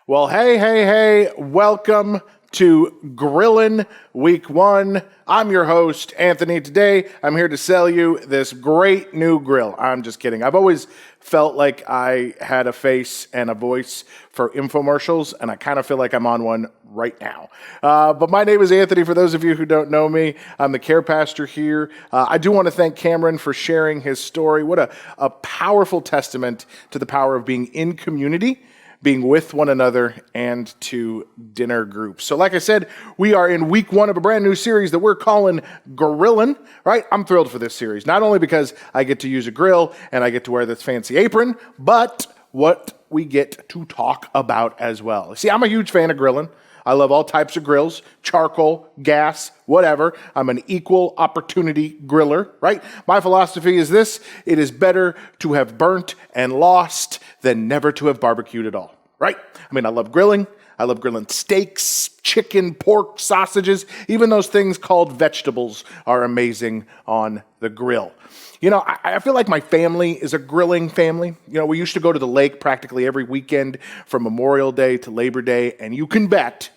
Well, hey, welcome to Grillin' Week 1. I'm your host, Anthony. Today, I'm here to sell you this great new grill. I'm just kidding. I've always felt like I had a face and a voice for infomercials, and I kind of feel like I'm on one right now. But my name is Anthony. For those of you who don't know me, I'm the care pastor here. I do want to thank Cameron for sharing his story. What a powerful testament to the power of being in community, being with one another, and to dinner groups. So like I said, we are in week 1 of a brand new series that we're calling Grillin', right? I'm thrilled for this series, not only because I get to use a grill and I get to wear this fancy apron, but what we get to talk about as well. See, I'm a huge fan of grilling. I love all types of grills, charcoal, gas, whatever. I'm an equal opportunity griller, right? My philosophy is this: it is better to have burnt and lost than never to have barbecued at all, right? I mean, I love grilling. I love grilling steaks, chicken, pork, sausages. Even those things called vegetables are amazing on the grill. You know, I feel like my family is a grilling family. You know, we used to go to the lake practically every weekend from Memorial Day to Labor Day, and you can bet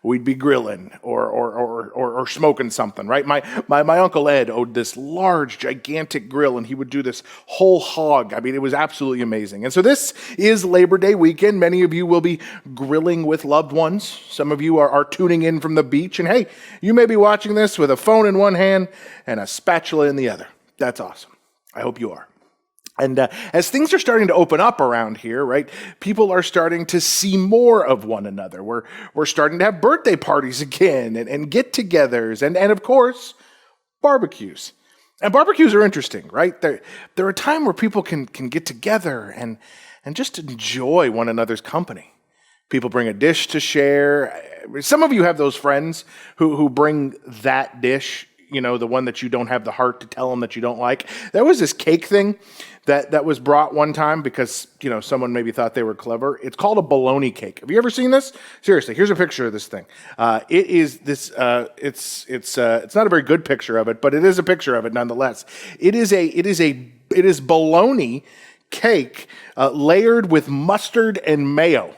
we'd be grilling or smoking something, right? My Uncle Ed owned this large, gigantic grill, and he would do this whole hog. I mean, it was absolutely amazing. And so this is Labor Day weekend. Many of you will be grilling with loved ones. Some of you are tuning in from the beach, and hey, you may be watching this with a phone in one hand and a spatula in the other. That's awesome. I hope you are. And as things are starting to open up around here, right, people are starting to see more of one another. We're starting to have birthday parties again and get-togethers and of course, barbecues. And barbecues are interesting, right? They're a time where people can get together and just enjoy one another's company. People bring a dish to share. Some of you have those friends who bring that dish, you know, the one that you don't have the heart to tell them that you don't like. There was this cake thing that was brought one time because, you know, someone maybe thought they were clever. It's called a bologna cake. Have you ever seen this? Seriously, here's a picture of this thing. It is this. It's not a very good picture of it, but it is a picture of it nonetheless. It is bologna cake layered with mustard and mayo.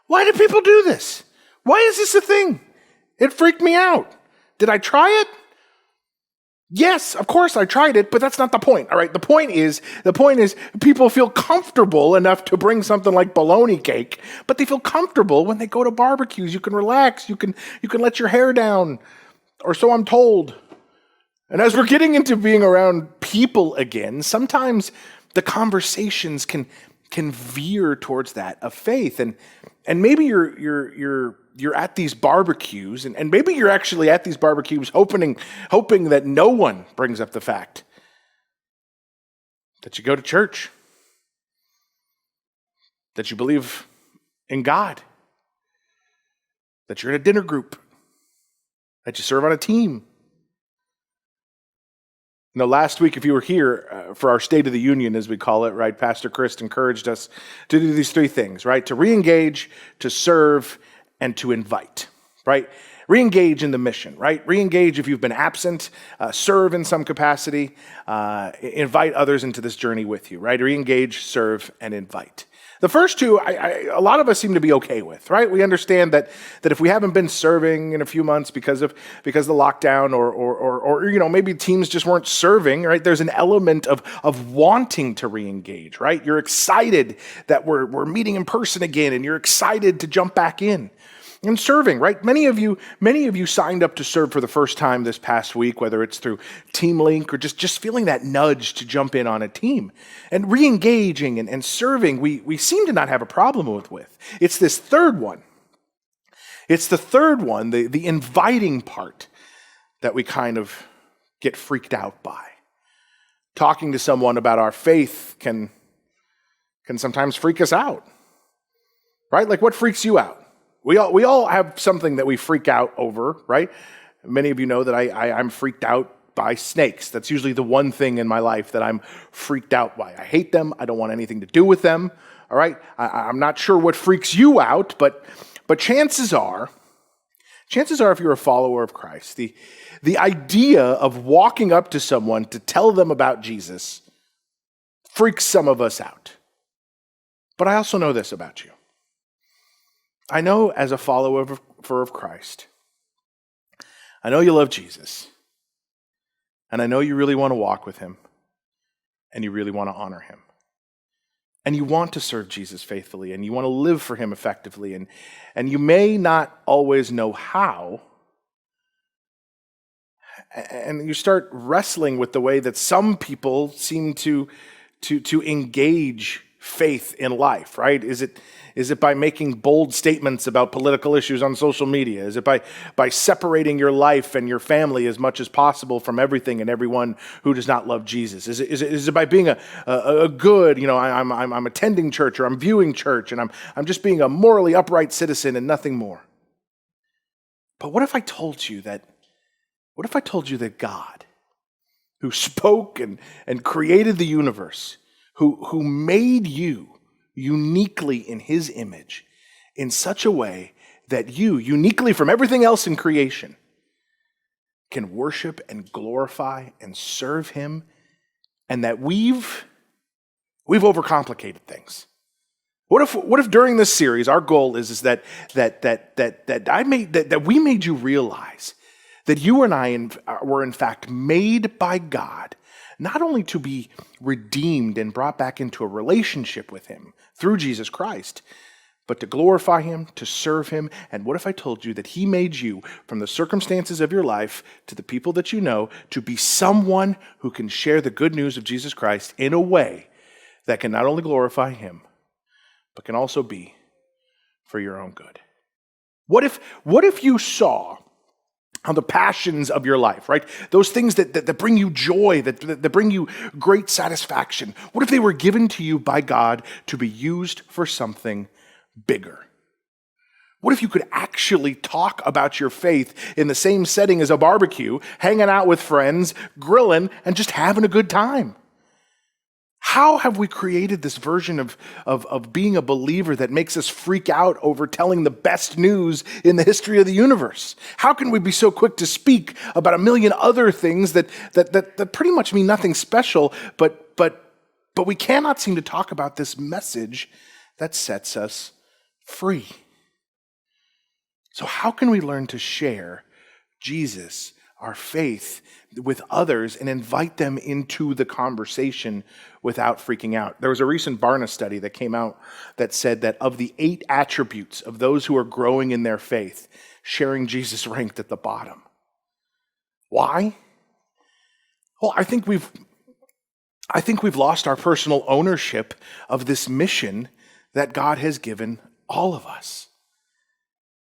Why do people do this? Why is this a thing? It freaked me out. Did I try it? Yes, of course I tried it, but that's not the point. All right, the point is people feel comfortable enough to bring something like bologna cake, but they feel comfortable when they go to barbecues. You can relax, you can let your hair down, or so I'm told. And as we're getting into being around people again, sometimes the conversations can veer towards that of faith, and maybe you're at these barbecues, and maybe you're actually at these barbecues hoping that no one brings up the fact that you go to church, that you believe in God, that you're in a dinner group, that you serve on a team. You know, last week, if you were here for our State of the Union, as we call it, right, Pastor Chris encouraged us to do these 3 things, right? To re-engage, to serve, and to invite, right? Re-engage in the mission, right? Re-engage if you've been absent, serve in some capacity, invite others into this journey with you, right? Re-engage, serve, and invite. The first 2, a lot of us seem to be okay with, right? We understand that if we haven't been serving in a few months because of the lockdown or you know, maybe teams just weren't serving, right? There's an element of wanting to re-engage, right? You're excited that we're meeting in person again, and you're excited to jump back in. And serving, right? Many of you signed up to serve for the first time this past week, whether it's through Team Link or just feeling that nudge to jump in on a team. And re-engaging and serving, we seem to not have a problem with. It's this third one. It's the third one, the inviting part, that we kind of get freaked out by. Talking to someone about our faith can sometimes freak us out, right? Like, what freaks you out? We all have something that we freak out over, right? Many of you know that I'm freaked out by snakes. That's usually the one thing in my life that I'm freaked out by. I hate them. I don't want anything to do with them. All right? I'm not sure what freaks you out, but chances are if you're a follower of Christ, the idea of walking up to someone to tell them about Jesus freaks some of us out. But I also know this about you. I know as a follower of Christ, I know you love Jesus, and I know you really want to walk with him, and you really want to honor him. And you want to serve Jesus faithfully, and you want to live for him effectively, and you may not always know how, and you start wrestling with the way that some people seem to engage faith in life, right? Is it by making bold statements about political issues on social media? Is it by separating your life and your family as much as possible from everything and everyone who does not love Jesus? Is it by being a good, I'm attending church, or I'm viewing church, and I'm just being a morally upright citizen and nothing more? But what if I told you that God, who spoke and created the universe, who made you uniquely in his image in such a way that you, uniquely from everything else in creation, can worship and glorify and serve him, and that we've overcomplicated things? What if during this series our goal is that we made you realize that you and I were in fact made by God not only to be redeemed and brought back into a relationship with him through Jesus Christ, but to glorify him, to serve him. And what if I told you that he made you, from the circumstances of your life to the people that you know, to be someone who can share the good news of Jesus Christ in a way that can not only glorify him, but can also be for your own good? What if you saw on the passions of your life, right? Those things that bring you joy, that bring you great satisfaction. What if they were given to you by God to be used for something bigger? What if you could actually talk about your faith in the same setting as a barbecue, hanging out with friends, grilling, and just having a good time? How have we created this version of being a believer that makes us freak out over telling the best news in the history of the universe? How can we be so quick to speak about a million other things that pretty much mean nothing special, but we cannot seem to talk about this message that sets us free? So how can we learn to share Jesus, our faith, with others and invite them into the conversation without freaking out? There was a recent Barna study that came out that said that of the 8 attributes of those who are growing in their faith, sharing Jesus ranked at the bottom. Why? Well, I think we've lost our personal ownership of this mission that God has given all of us.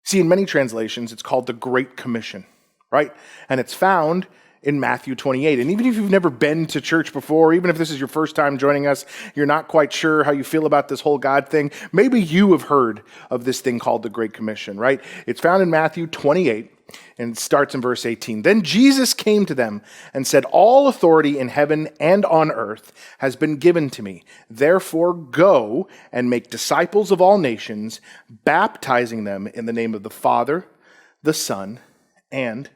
See, in many translations, it's called the Great Commission, right? And it's found in Matthew 28. And even if you've never been to church before, even if this is your first time joining us, you're not quite sure how you feel about this whole God thing, maybe you have heard of this thing called the Great Commission, right? It's found in Matthew 28, and it starts in verse 18. Then Jesus came to them and said, "All authority in heaven and on earth has been given to me. Therefore go and make disciples of all nations, baptizing them in the name of the Father, the Son, and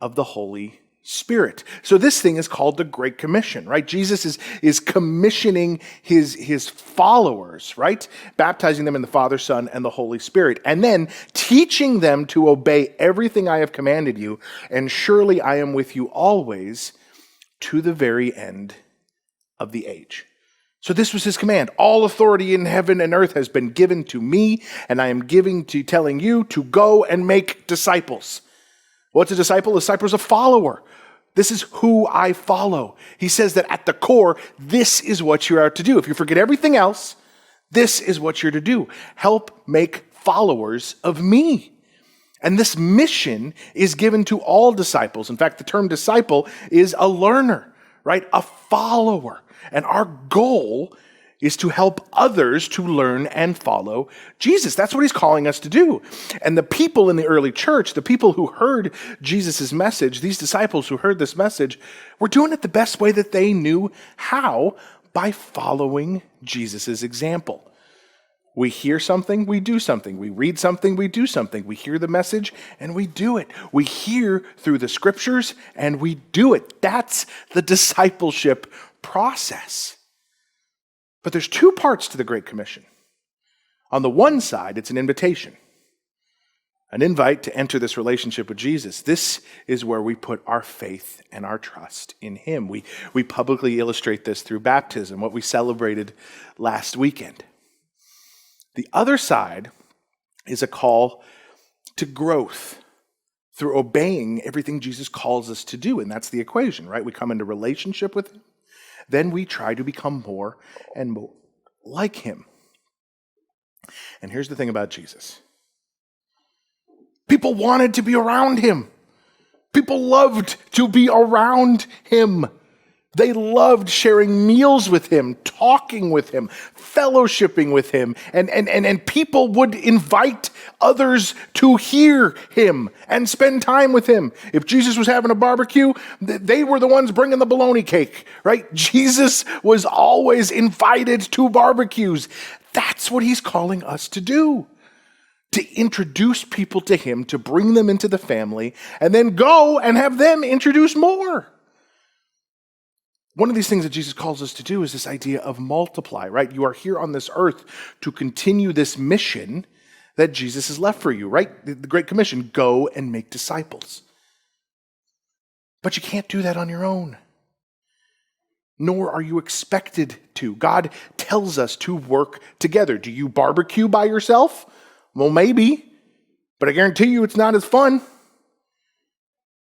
of the Holy Spirit." So this thing is called the Great Commission, right? Jesus is commissioning his followers, right? Baptizing them in the Father, Son, and the Holy Spirit, and then teaching them to obey everything I have commanded you, and surely I am with you always to the very end of the age. So this was his command. All authority in heaven and earth has been given to me, and I am telling you to go and make disciples. What's a disciple? A disciple is a follower. This is who I follow. He says that at the core, this is what you are to do. If you forget everything else, this is what you're to do. Help make followers of me. And this mission is given to all disciples. In fact, the term disciple is a learner, right? A follower. And our goal is to help others to learn and follow Jesus. That's what he's calling us to do. And the people in the early church, the people who heard Jesus' message, these disciples who heard this message, were doing it the best way that they knew how, by following Jesus' example. We hear something, we do something. We read something, we do something. We hear the message, and we do it. We hear through the scriptures, and we do it. That's the discipleship process. But there's 2 parts to the Great Commission. On the one side, it's an invitation. an invite to enter this relationship with Jesus. This is where we put our faith and our trust in him. We publicly illustrate this through baptism, what we celebrated last weekend. The other side is a call to growth through obeying everything Jesus calls us to do. And that's the equation, right? We come into relationship with him. Then we try to become more and more like him. And here's the thing about Jesus. People wanted to be around him. People loved to be around him. They loved sharing meals with him, talking with him, fellowshipping with him, and people would invite others to hear him and spend time with him. If Jesus was having a barbecue, they were the ones bringing the bologna cake, right? Jesus was always invited to barbecues. That's what he's calling us to do. To introduce people to him, to bring them into the family, and then go and have them introduce more. One of these things that Jesus calls us to do is this idea of multiply, right? You are here on this earth to continue this mission that Jesus has left for you, right? The Great Commission, go and make disciples. But you can't do that on your own. Nor are you expected to. God tells us to work together. Do you barbecue by yourself? Well, maybe, but I guarantee you it's not as fun.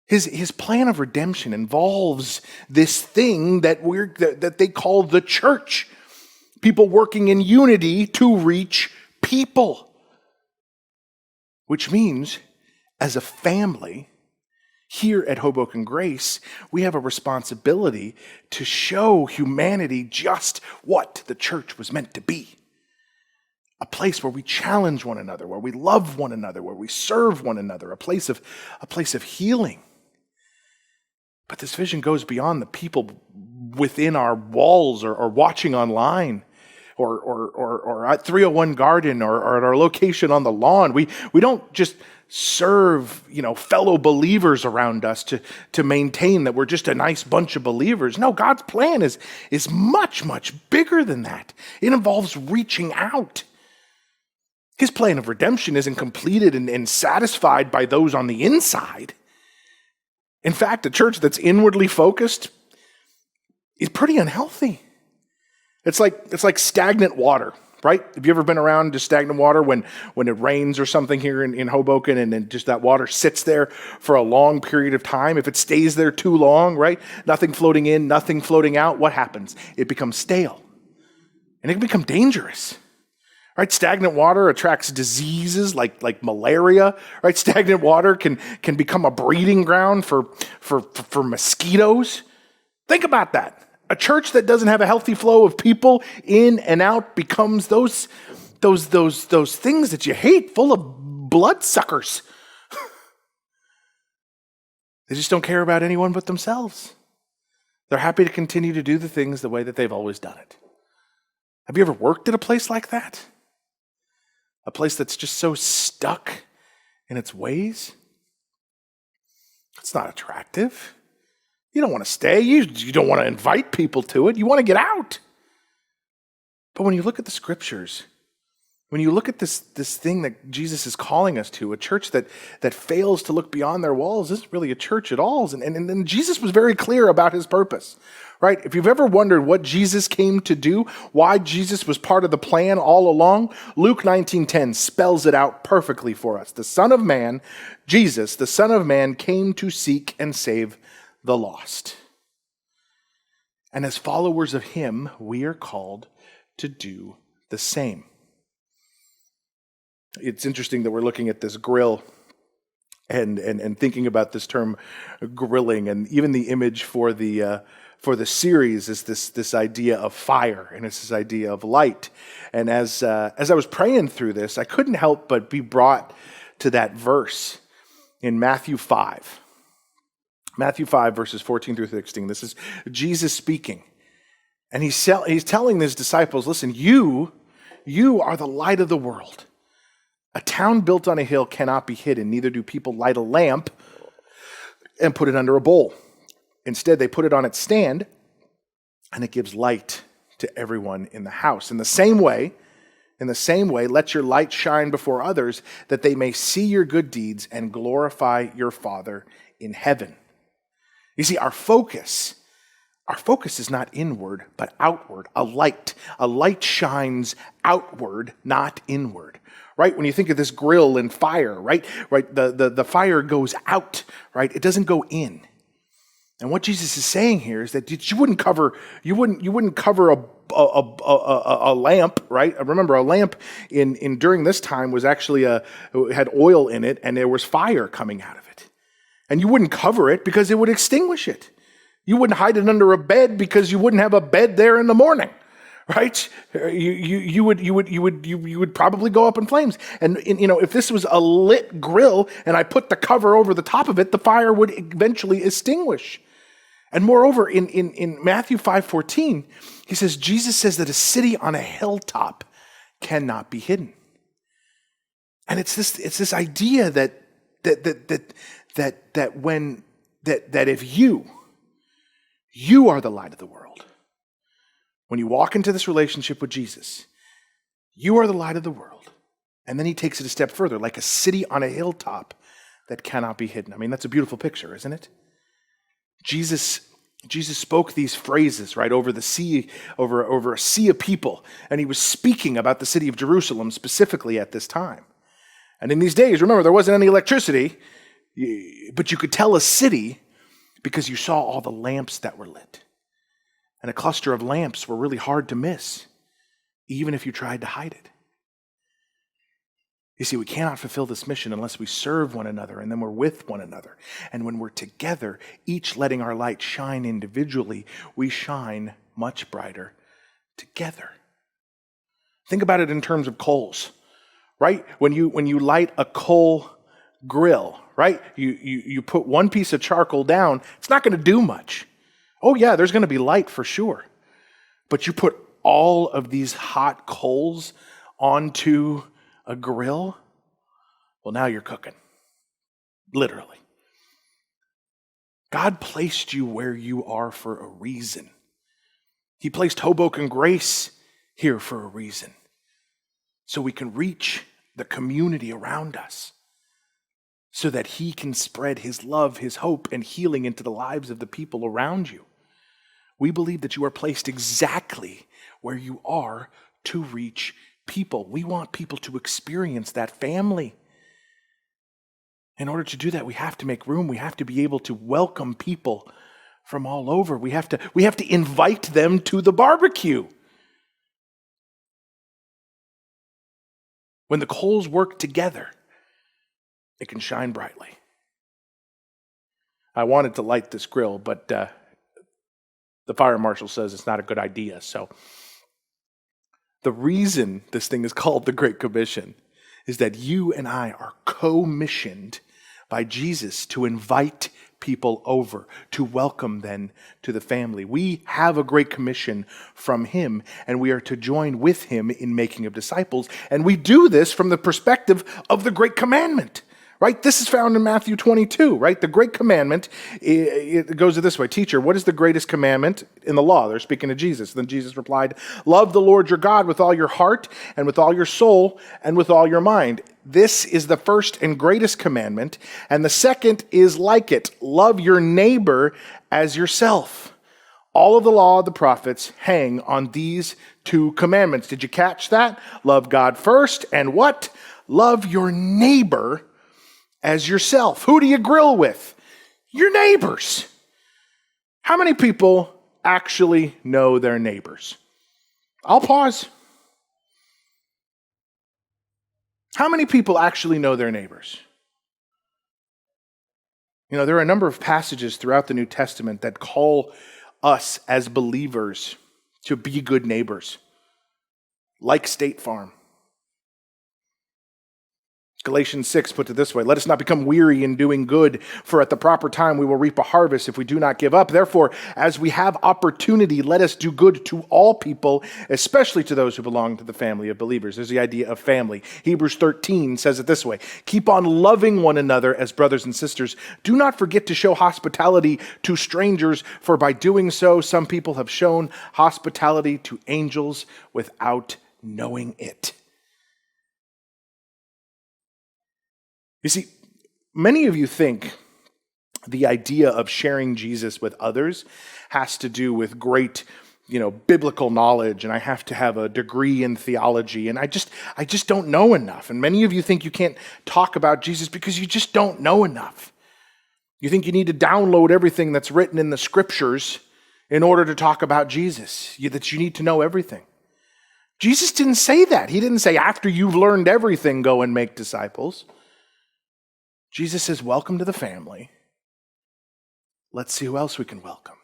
His plan of redemption involves this thing that they call the church. People working in unity to reach people. Which means, as a family, here at Hoboken Grace, we have a responsibility to show humanity just what the church was meant to be. A place where we challenge one another, where we love one another, where we serve one another, a place of healing. But this vision goes beyond the people within our walls or watching online or at 301 Garden or at our location on the lawn. We don't just serve, fellow believers around us to maintain that we're just a nice bunch of believers. No, God's plan is much, much bigger than that. It involves reaching out. His plan of redemption isn't completed and satisfied by those on the inside. In fact, a church that's inwardly focused is pretty unhealthy. It's like stagnant water, right? Have you ever been around just stagnant water when it rains or something here in Hoboken and then just that water sits there for a long period of time? If it stays there too long, right? Nothing floating in, nothing floating out, what happens? It becomes stale. And it can become dangerous. Right, stagnant water attracts diseases like malaria. Right, stagnant water can become a breeding ground for mosquitoes. Think about that. A church that doesn't have a healthy flow of people in and out becomes those things that you hate, full of bloodsuckers. They just don't care about anyone but themselves. They're happy to continue to do the things the way that they've always done it. Have you ever worked at a place like that? A place that's just so stuck in its ways? It's not attractive. You don't want to stay. You don't want to invite people to it. You want to get out. But when you look at the scriptures, when you look at this thing that Jesus is calling us to, a church that fails to look beyond their walls isn't really a church at all. And Jesus was very clear about his purpose, right? If you've ever wondered what Jesus came to do, why Jesus was part of the plan all along, Luke 19:10 spells it out perfectly for us. The Son of Man, Jesus, the Son of Man, came to seek and save the lost. And as followers of him, we are called to do the same. It's interesting that we're looking at this grill and thinking about this term grilling, and even the image for the series is this idea of fire, and it's this idea of light. And as I was praying through this, I couldn't help but be brought to that verse in Matthew 5. Matthew 5, verses 14 through 16. This is Jesus speaking. And he's telling his disciples, listen, you are the light of the world. A town built on a hill cannot be hidden, neither do people light a lamp and put it under a bowl. Instead, they put it on its stand, and it gives light to everyone in the house. In the same way, In the same way, let your light shine before others, that they may see your good deeds and glorify your Father in heaven. You see, our focus is not inward, but outward. A light shines outward, not inward. Right? When you think of this grill and fire, right? The fire goes out, right? It doesn't go in. And what Jesus is saying here is that you wouldn't cover a lamp, right? Remember, a lamp in during this time was actually had oil in it, and there was fire coming out of it. And you wouldn't cover it because it would extinguish it. You wouldn't hide it under a bed because you wouldn't have a bed there in the morning, right? You would probably go up in flames. And if this was a lit grill and I put the cover over the top of it, the fire would eventually extinguish. And moreover, in Matthew 5:14, Jesus says that a city on a hilltop cannot be hidden. And it's this idea that if you are the light of the world. When you walk into this relationship with Jesus, you are the light of the world. And then he takes it a step further, like a city on a hilltop that cannot be hidden. I mean, that's a beautiful picture, isn't it? Jesus spoke these phrases, right, over the sea, over a sea of people, and he was speaking about the city of Jerusalem specifically at this time. And in these days, remember, there wasn't any electricity, but you could tell a city because you saw all the lamps that were lit. And a cluster of lamps were really hard to miss, even if you tried to hide it. You see, we cannot fulfill this mission unless we serve one another, and then we're with one another. And when we're together, each letting our light shine individually, we shine much brighter together. Think about it in terms of coals, right? When you light a coal grill, right? You put one piece of charcoal down, it's not going to do much. Oh yeah, there's going to be light for sure. But you put all of these hot coals onto a grill, well, now you're cooking. Literally. God placed you where you are for a reason. He placed Hoboken Grace here for a reason. So we can reach the community around us, so that he can spread his love, his hope, and healing into the lives of the people around you. We believe that you are placed exactly where you are to reach people. We want people to experience that family. In order to do that, we have to make room. We have to be able to welcome people from all over. We have to invite them to the barbecue. When the coals work together, it can shine brightly. I wanted to light this grill, but the fire marshal says it's not a good idea. So the reason this thing is called the Great Commission is that you and I are commissioned by Jesus to invite people over, to welcome them to the family. We have a great commission from him, and we are to join with him in making of disciples. And we do this from the perspective of the Great Commandment. Right? This is found in Matthew 22, right? The Great Commandment, it goes this way. Teacher, what is the greatest commandment in the law? They're speaking to Jesus. Then Jesus replied, love the Lord your God with all your heart and with all your soul and with all your mind. This is the first and greatest commandment. And the second is like it. Love your neighbor as yourself. All of the law of the prophets hang on these two commandments. Did you catch that? Love God first. And what? Love your neighbor as yourself. Who do you grill with? Your neighbors. How many people actually know their neighbors? I'll pause. How many people actually know their neighbors? You know, there are a number of passages throughout the New Testament that call us as believers to be good neighbors, like State Farm. Galatians 6 puts it this way, let us not become weary in doing good, for at the proper time we will reap a harvest if we do not give up. Therefore, as we have opportunity, let us do good to all people, especially to those who belong to the family of believers. There's the idea of family. Hebrews 13 says it this way, keep on loving one another as brothers and sisters. Do not forget to show hospitality to strangers, for by doing so, some people have shown hospitality to angels without knowing it. You see, many of you think the idea of sharing Jesus with others has to do with great, biblical knowledge, and I have to have a degree in theology, and I just don't know enough. And many of you think you can't talk about Jesus because you just don't know enough. You think you need to download everything that's written in the scriptures in order to talk about Jesus, that you need to know everything. Jesus didn't say that. He didn't say, after you've learned everything, go and make disciples. Jesus says, welcome to the family. Let's see who else we can welcome.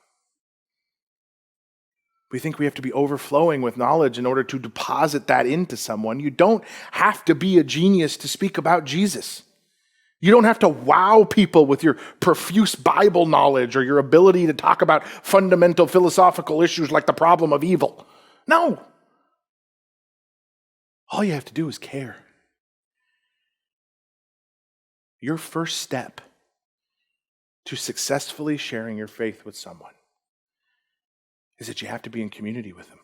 We think we have to be overflowing with knowledge in order to deposit that into someone. You don't have to be a genius to speak about Jesus. You don't have to wow people with your profuse Bible knowledge or your ability to talk about fundamental philosophical issues like the problem of evil. No. All you have to do is care. Your first step to successfully sharing your faith with someone is that you have to be in community with them.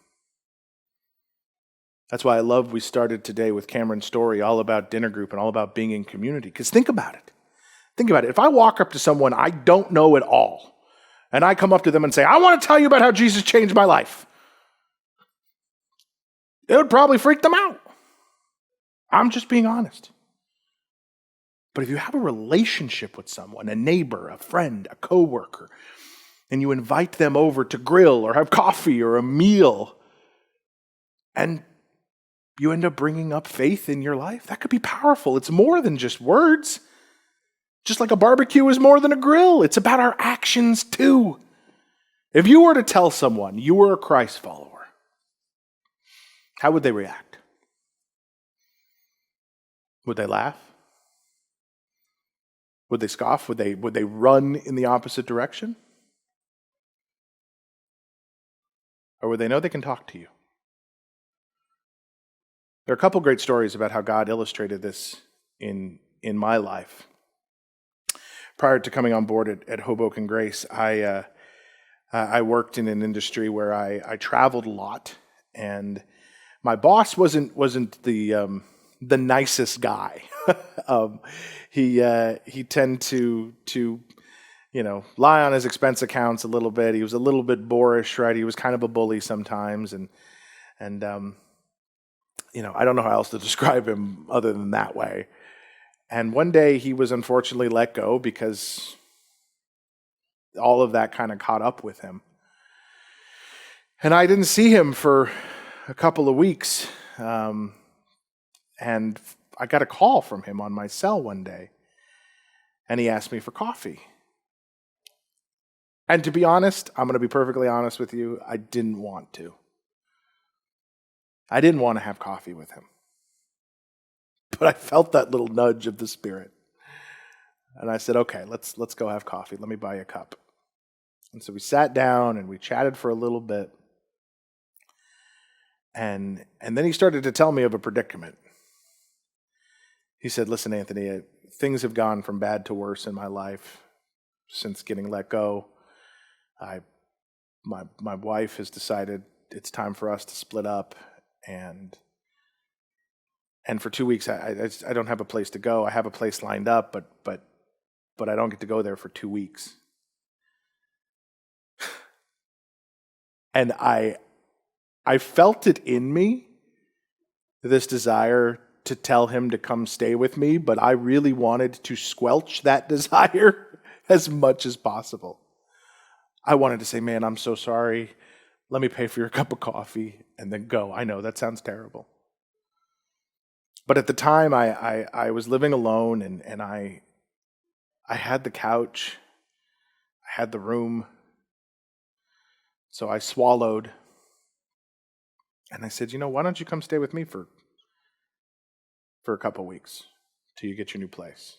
That's why I love we started today with Cameron's story all about dinner group and all about being in community. Because think about it. Think about it. If I walk up to someone I don't know at all, and I come up to them and say, I want to tell you about how Jesus changed my life, it would probably freak them out. I'm just being honest. But if you have a relationship with someone, a neighbor, a friend, a coworker, and you invite them over to grill or have coffee or a meal, and you end up bringing up faith in your life, that could be powerful. It's more than just words. Just like a barbecue is more than a grill. It's about our actions too. If you were to tell someone you were a Christ follower, how would they react? Would they laugh? Would they scoff? Would they run in the opposite direction? Or would they know they can talk to you? There are a couple great stories about how God illustrated this in my life. Prior to coming on board at Hoboken Grace, I worked in an industry where I traveled a lot, and my boss wasn't the nicest guy. He tended to lie on his expense accounts a little bit. He was a little bit boorish, right? He was kind of a bully sometimes, and I don't know how else to describe him other than that way. And one day he was unfortunately let go because all of that kind of caught up with him. And I didn't see him for a couple of weeks. And I got a call from him on my cell one day. And he asked me for coffee. And to be honest, I'm going to be perfectly honest with you, I didn't want to. I didn't want to have coffee with him. But I felt that little nudge of the Spirit. And I said, okay, let's go have coffee. Let me buy you a cup. And so we sat down and we chatted for a little bit. And then he started to tell me of a predicament. He said, listen, Anthony, things have gone from bad to worse in my life since getting let go. My wife has decided it's time for us to split up, and for 2 weeks I don't have a place to go. I have a place lined up, but I don't get to go there for 2 weeks. And I felt it in me, this desire to tell him to come stay with me, but I really wanted to squelch that desire as much as possible. I wanted to say, man, I'm so sorry. Let me pay for your cup of coffee and then go. I know that sounds terrible. But at the time, I was living alone, and I had the couch. I had the room. So I swallowed. And I said, why don't you come stay with me for a couple weeks till you get your new place?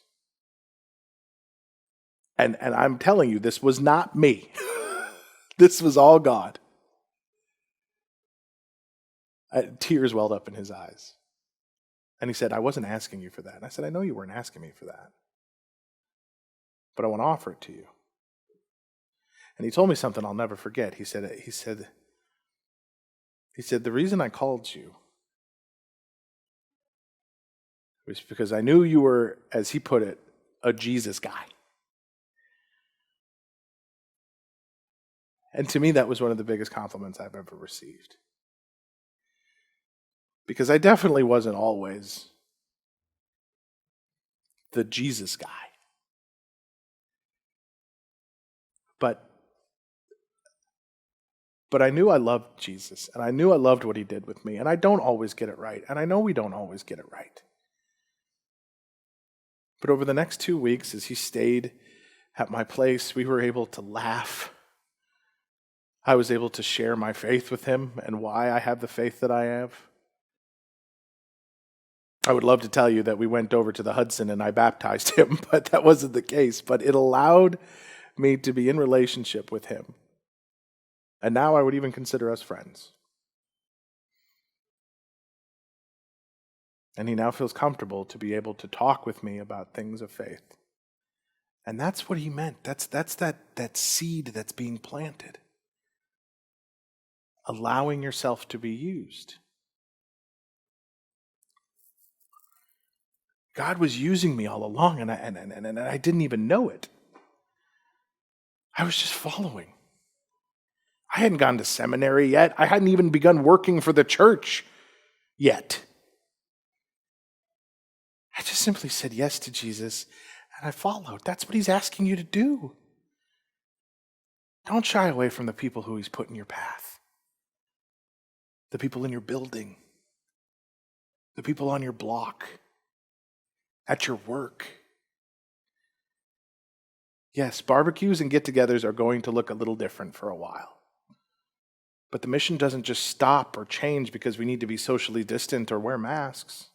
And I'm telling you, this was not me. This was all God. Tears welled up in his eyes. And he said, I wasn't asking you for that. And I said, I know you weren't asking me for that. But I want to offer it to you. And he told me something I'll never forget. He said, the reason I called you It was because I knew you were, as he put it, a Jesus guy. And to me, that was one of the biggest compliments I've ever received. Because I definitely wasn't always the Jesus guy. But I knew I loved Jesus, and I knew I loved what he did with me, and I don't always get it right, and I know we don't always get it right. But over the next 2 weeks, as he stayed at my place, we were able to laugh. I was able to share my faith with him and why I have the faith that I have. I would love to tell you that we went over to the Hudson and I baptized him, but that wasn't the case. But it allowed me to be in relationship with him. And now I would even consider us friends. And he now feels comfortable to be able to talk with me about things of faith. And that's what he meant. That's that seed that's being planted. Allowing yourself to be used. God was using me all along, and I didn't even know it. I was just following. I hadn't gone to seminary yet. I hadn't even begun working for the church yet. I just simply said yes to Jesus, and I followed. That's what he's asking you to do. Don't shy away from the people who he's put in your path. The people in your building. The people on your block. At your work. Yes, barbecues and get-togethers are going to look a little different for a while. But the mission doesn't just stop or change because we need to be socially distant or wear masks.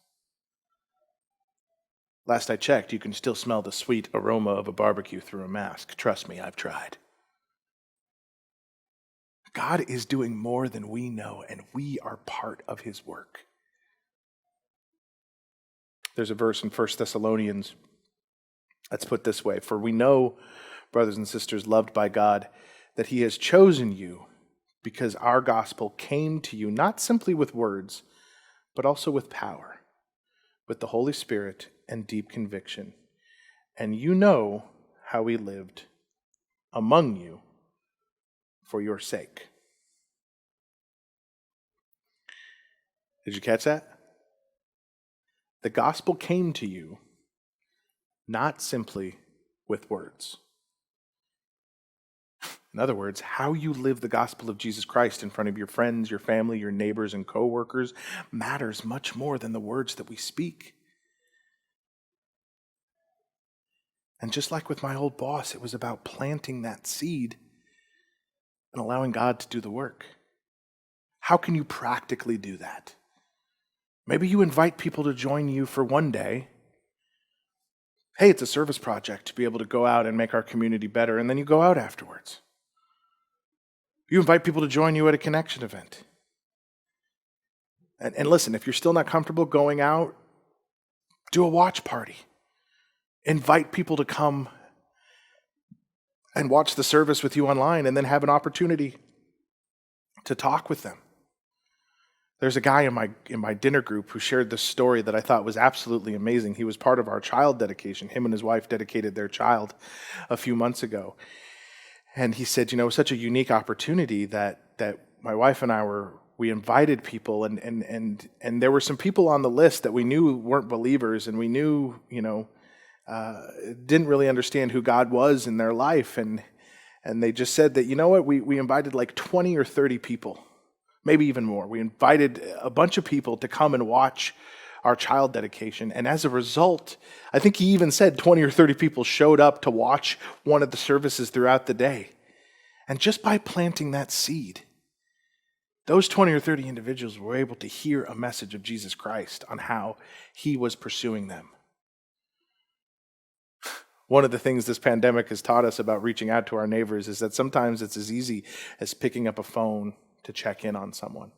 Last I checked, you can still smell the sweet aroma of a barbecue through a mask. Trust me, I've tried. God is doing more than we know, and we are part of his work. There's a verse in 1 Thessalonians that's put this way: "For we know, brothers and sisters loved by God, that he has chosen you because our gospel came to you not simply with words, but also with power, with the Holy Spirit and deep conviction. And you know how we lived among you for your sake." Did you catch that? The gospel came to you not simply with words. In other words, how you live the gospel of Jesus Christ in front of your friends, your family, your neighbors, and coworkers matters much more than the words that we speak. And just like with my old boss, it was about planting that seed and allowing God to do the work. How can you practically do that? Maybe you invite people to join you for one day. Hey, it's a service project to be able to go out and make our community better, and then you go out afterwards. You invite people to join you at a connection event. And listen, if you're still not comfortable going out, do a watch party. Invite people to come and watch the service with you online and then have an opportunity to talk with them. There's a guy in my dinner group who shared this story that I thought was absolutely amazing. He was part of our child dedication. Him and his wife dedicated their child a few months ago. And he said, it was such a unique opportunity that my wife and we invited people and there were some people on the list that we knew weren't believers, and we knew, didn't really understand who God was in their life. And they just said that, we invited like 20 or 30 people. Maybe even more. We invited a bunch of people to come and watch our child dedication. And as a result, I think he even said 20 or 30 people showed up to watch one of the services throughout the day. And just by planting that seed, those 20 or 30 individuals were able to hear a message of Jesus Christ on how he was pursuing them. One of the things this pandemic has taught us about reaching out to our neighbors is that sometimes it's as easy as picking up a phone to check in on someone.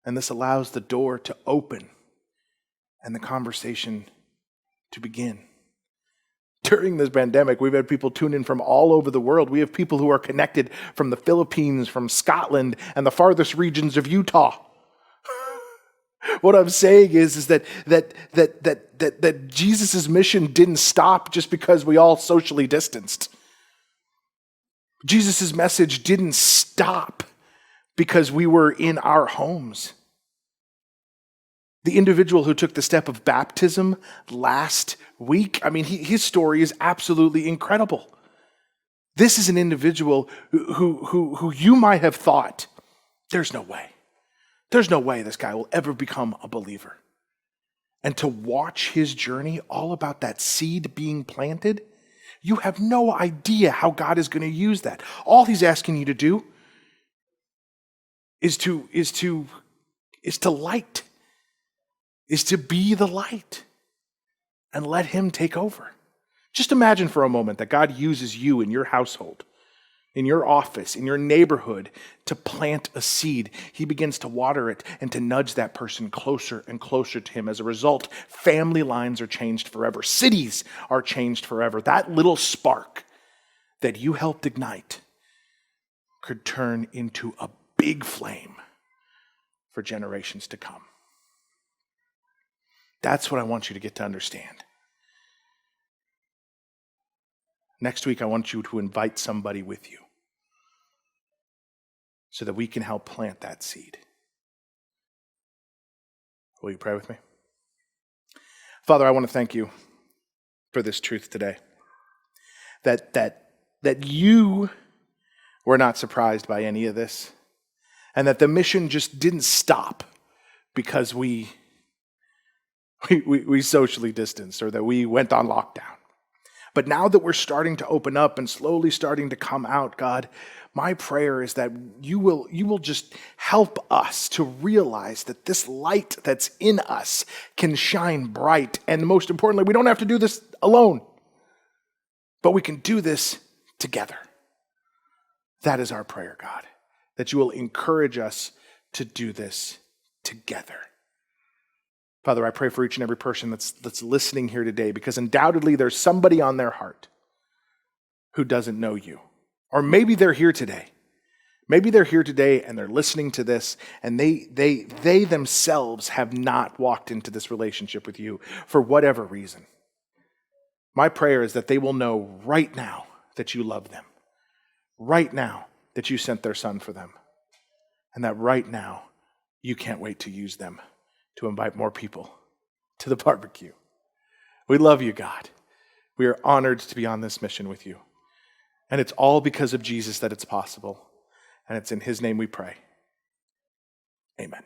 And this allows the door to open and the conversation to begin. During this pandemic, we've had people tune in from all over the world. We have people who are connected from the Philippines, from Scotland, and the farthest regions of Utah. What I'm saying is that Jesus' mission didn't stop just because we all socially distanced. Jesus' message didn't stop because we were in our homes. The individual who took the step of baptism last week, his story is absolutely incredible. This is an individual who you might have thought, there's no way. There's no way this guy will ever become a believer. And to watch his journey, all about that seed being planted, you have no idea how God is going to use that. All he's asking you to do is to light, is to be the light and let him take over. Just imagine for a moment that God uses you in your household, in your office, in your neighborhood, to plant a seed. He begins to water it and to nudge that person closer and closer to him. As a result, family lines are changed forever. Cities are changed forever. That little spark that you helped ignite could turn into a big flame for generations to come. That's what I want you to get to understand. Next week, I want you to invite somebody with you so that we can help plant that seed. Will you pray with me? Father, I want to thank you for this truth today. That you were not surprised by any of this, and that the mission just didn't stop because we socially distanced or that we went on lockdown. But now that we're starting to open up and slowly starting to come out, God, my prayer is that you will just help us to realize that this light that's in us can shine bright. And most importantly, we don't have to do this alone, but we can do this together. That is our prayer, God, that you will encourage us to do this together. Father, I pray for each and every person that's listening here today, because undoubtedly there's somebody on their heart who doesn't know you. Or maybe they're here today. Maybe they're here today and they're listening to this and they themselves have not walked into this relationship with you for whatever reason. My prayer is that they will know right now that you love them. Right now that you sent their son for them. And that right now you can't wait to use them to invite more people to the barbecue. We love you, God. We are honored to be on this mission with you. And it's all because of Jesus that it's possible. And it's in his name we pray. Amen.